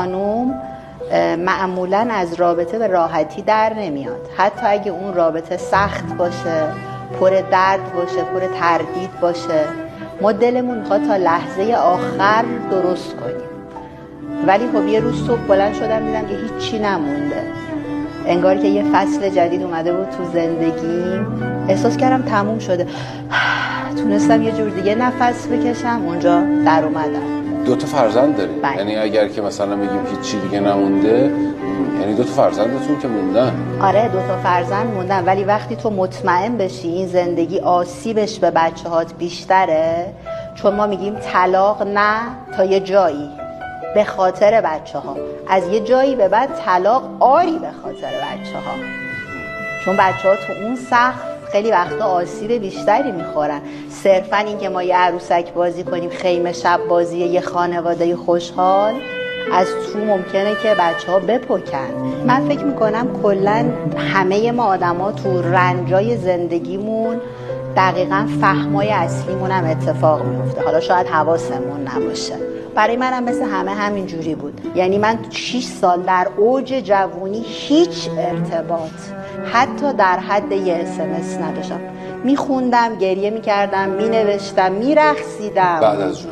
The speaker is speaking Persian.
خانوم معمولا از رابطه به راحتی در نمیاد، حتی اگه اون رابطه سخت باشه، پر درد باشه، پر تردید باشه، ما دلمون میخواد تا لحظه آخر درست کنیم. ولی خب یه روز صبح بلند شدم دیدم که هیچی نمونده، انگار که یه فصل جدید اومده بود تو زندگیم. احساس کردم تموم شده، تونستم یه جور دیگه نفس بکشم، اونجا در اومدم. 2 تا فرزند داری؟ بله. یعنی اگر که مثلا بگیم هیچی دیگه نمونده، یعنی 2 تا فرزندتون که موندن؟ آره 2 تا فرزند موندن، ولی وقتی تو مطمئن بشی این زندگی آسیبش به بچه‌هات بیشتره، چون ما میگیم طلاق نه تا یه جایی به خاطر بچه‌ها، از یه جایی به بعد طلاق آری به خاطر بچه‌ها، چون بچه‌ها تو اون سقف خیلی وقتا آسیب بیشتری میخورن. صرفا این که ما یه عروسک بازی کنیم، خیمه شب بازی یه خانواده خوشحال، از تو ممکنه که بچه‌ها بپکن. من فکر میکنم کلا همه ما آدما تو رنجای زندگیمون دقیقاً فهمای اصلیمون هم اتفاق میفته، حالا شاید حواسمون نباشه. برای منم مثل همه همین جوری بود، یعنی من 6 سال در اوج جوونی هیچ ارتباط حتی در حد یه SMS نداشتم. میخوندم، گریه میکردم، مینوشتم، میرقصیدم. بعد از